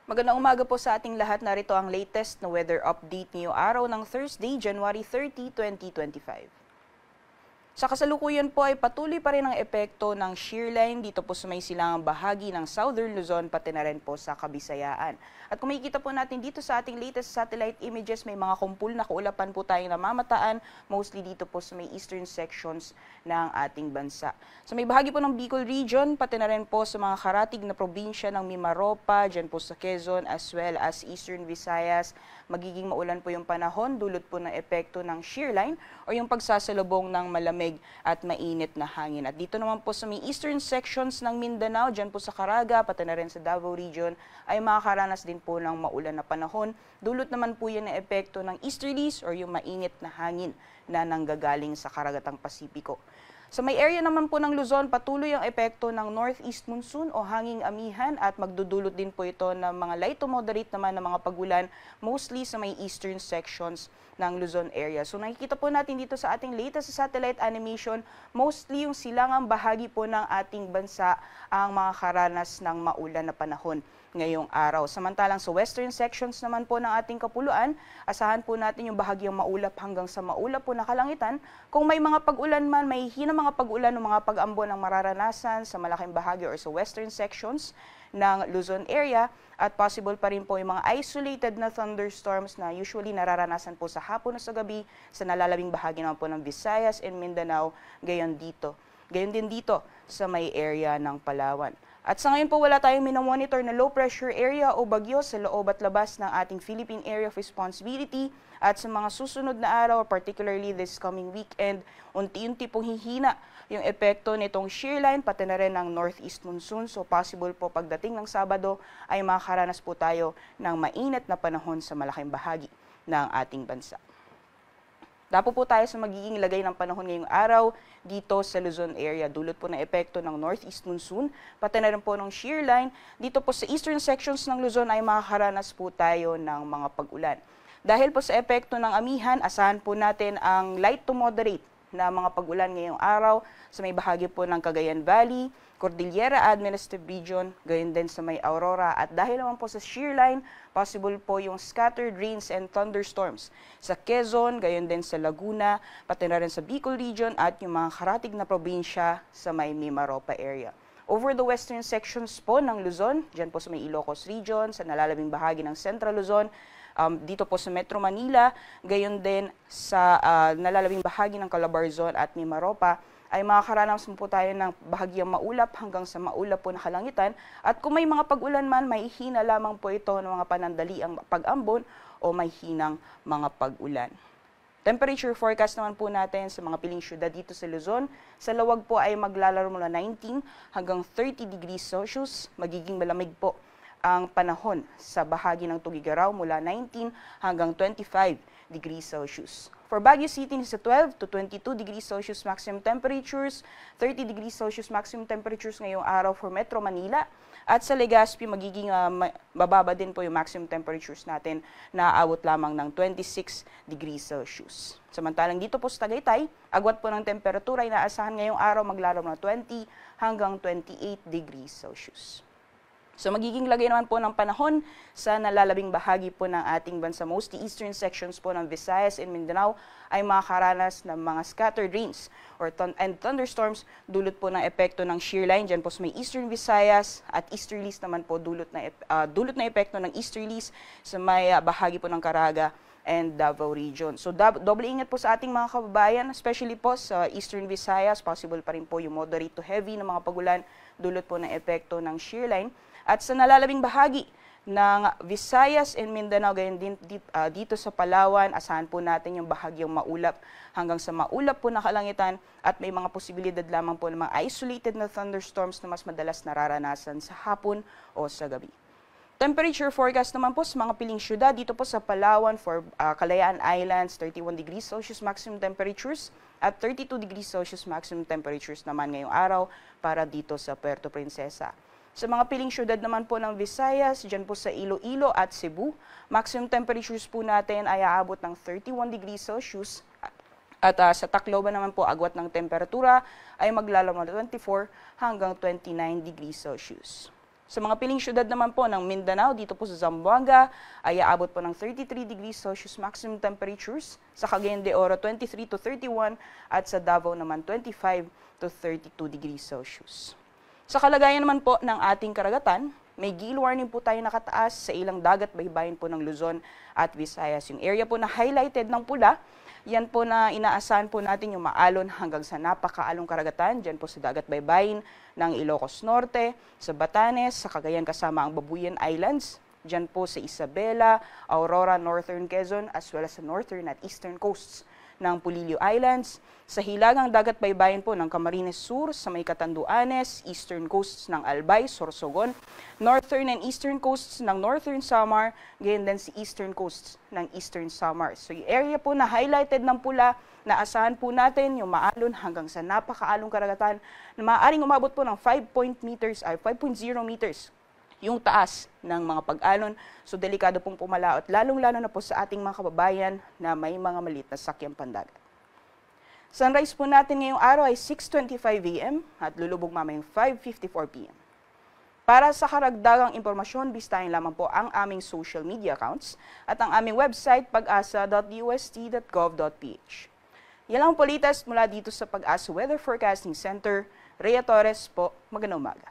Magandang umaga po sa ating lahat. Narito ang latest na weather update ngayong araw ng Thursday, January 30, 2025. Sa kasalukuyan po ay patuloy pa rin ang epekto ng shear line dito po sa may silangang bahagi ng Southern Luzon pati na rin po sa Kabisayaan. At kung makikita po natin dito sa ating latest satellite images, may mga kumpul na kaulapan po tayong namamataan, mostly dito po sa may eastern sections ng ating bansa. Sa may bahagi po ng Bicol Region, pati na rin po sa mga karatig na probinsya ng Mimaropa, dyan po sa Quezon as well as Eastern Visayas, magiging maulan po yung panahon dulot po ng epekto ng shear line o yung pagsasalubong ng malamig at mainit na hangin. At dito naman po sa may eastern sections ng Mindanao, dyan po sa Caraga, pati na rin sa Davao Region, ay makakaranas din po ng maulan na panahon. Dulot naman po yan ng epekto ng easterlies or yung mainit na hangin na nanggagaling sa karagatang Pasipiko. Sa may area naman po ng Luzon, patuloy ang epekto ng northeast monsoon o hanging amihan at magdudulot din po ito ng mga light to moderate naman ng mga pagulan, mostly sa may eastern sections ng Luzon area. So nakikita po natin dito sa ating latest satellite animation, mostly yung silangang bahagi po ng ating bansa ang makakaranas ng maulan na panahon ngayong araw. Samantalang sa western sections naman po ng ating kapuluan, asahan po natin yung bahagyang maulap hanggang sa maulap po na kalangitan. Kung may mga pag-ulan man, may hina mga pag-ulan o mga pag-ambon ang mararanasan sa malaking bahagi or sa western sections ng Luzon area at possible pa rin po yung mga isolated na thunderstorms na usually nararanasan po sa hapon o sa gabi sa nalalabing bahagi naman po ng Visayas and Mindanao, gayon din dito sa may area ng Palawan. At sa ngayon po wala tayong minomonitor na low pressure area o bagyo sa loob at labas ng ating Philippine Area of Responsibility at sa mga susunod na araw, particularly this coming weekend, unti-unti pong hihina yung epekto nitong shear line pati na rin ng northeast monsoon. So possible po pagdating ng Sabado ay makakaranas po tayo ng mainit na panahon sa malaking bahagi ng ating bansa. Dapo po tayo sa magiging lagay ng panahon ngayong araw dito sa Luzon area. Dulot po ng epekto ng northeast monsoon, pati na rin po ng shear line. Dito po sa eastern sections ng Luzon ay makakaranas po tayo ng mga pag-ulan. Dahil po sa epekto ng amihan, asahan po natin ang light to moderate na mga pag-ulan ngayong araw sa may bahagi po ng Cagayan Valley, Cordillera Administrative Region, gayon din sa may Aurora. At dahil naman po sa shear line, possible po yung scattered rains and thunderstorms sa Quezon, gayon din sa Laguna, pati na rin sa Bicol Region at yung mga karatig na probinsya sa may Mimaropa area. Over the western sections po ng Luzon, dyan po sa may Ilocos Region, sa nalalabing bahagi ng Central Luzon, dito po sa Metro Manila, gayon din sa nalalabing bahagi ng Calabarzon at Mimaropa, ay makakaranas po tayo ng bahagyang maulap hanggang sa maulap po na kalangitan. At kung may mga pag-ulan man, may hina lamang po ito ng mga panandaliang pag-ambon o may hinang mga pag-ulan. Temperature forecast naman po natin sa mga piling syudad dito sa Luzon. Sa lawag po ay maglalaro mula 19 hanggang 30 degrees Celsius. Magiging malamig po ang panahon sa bahagi ng Tugigaraw mula 19 hanggang 25 degrees Celsius. For Baguio City, sa 12 to 22 degrees Celsius maximum temperatures, 30 degrees Celsius maximum temperatures ngayong araw for Metro Manila. At sa Legazpi, magiging bababa din po yung maximum temperatures natin na aabot lamang ng 26 degrees Celsius. Samantalang dito po sa Tagaytay, agwat po ng temperatura ay naasahan ngayong araw maglalaro ng 20 hanggang 28 degrees Celsius. So magiging lagay naman po ng panahon sa nalalabing bahagi po ng ating bansa. Mostly eastern sections po ng Visayas and Mindanao ay makakaranas ng mga scattered rains and thunderstorms dulot po ng epekto ng shear line. Diyan po sa may eastern Visayas at easterlies naman po dulot na epekto ng easterlies sa may bahagi po ng Caraga and Davao Region. So doble ingat po sa ating mga kababayan, especially po sa eastern Visayas. Possible pa rin po yung moderate to heavy na mga pagulan dulot po ng epekto ng shear line. At sa nalalabing bahagi ng Visayas and Mindanao, gayon din dito sa Palawan, asahan po natin yung bahagyang maulap hanggang sa maulap po na kalangitan at may mga posibilidad lamang po ng mga isolated na thunderstorms na mas madalas nararanasan sa hapon o sa gabi. Temperature forecast naman po sa mga piling syudad dito po sa Palawan for Kalayaan Islands, 31 degrees Celsius maximum temperatures at 32 degrees Celsius maximum temperatures naman ngayong araw para dito sa Puerto Princesa. Sa mga piling syudad naman po ng Visayas, dyan po sa Iloilo at Cebu, maximum temperatures po natin ay aabot ng 31 degrees Celsius. At sa Tacloban naman po, agwat ng temperatura ay maglalaro ng 24 hanggang 29 degrees Celsius. Sa mga piling syudad naman po ng Mindanao, dito po sa Zamboanga, ay aabot po ng 33 degrees Celsius maximum temperatures. Sa Cagayan de Oro, 23 to 31 at sa Davao naman 25 to 32 degrees Celsius. Sa kalagayan naman po ng ating karagatan, may gale warning po tayo nakataas sa ilang dagat baybayin po ng Luzon at Visayas. Yung area po na highlighted ng pula, yan po na inaasahan po natin yung maalon hanggang sa napakaalong karagatan, dyan po sa dagat baybayin ng Ilocos Norte, sa Batanes, sa Cagayan kasama ang Babuyan Islands, dyan po sa Isabela, Aurora, Northern Quezon, as well as sa northern at eastern coasts ng Pulilio Islands, sa hilagang dagat baybayin po ng Camarines Sur, sa may Catanduanes, eastern coasts ng Albay, Sorsogon, northern and eastern coasts ng Northern Samar, gayon din si eastern coasts ng Eastern Samar. So yung area po na highlighted ng pula, naasahan po natin yung maalon hanggang sa napakaalong karagatan na maaaring umabot po ng 5.0 meters yung taas ng mga pag-alon. So delikado pong pumalaot, lalong-lalo na po sa ating mga kababayan na may mga maliit na sakyang pandagat. Sunrise po natin ngayong araw ay 6:25 a.m. at lulubog mamayang 5:54 p.m. Para sa karagdagang impormasyon, bisitahin lamang po ang aming social media accounts at ang aming website pag-asa.dust.gov.ph. Yan lang po latest mula dito sa Pag-asa Weather Forecasting Center. Rhea Torres po, magandang umaga.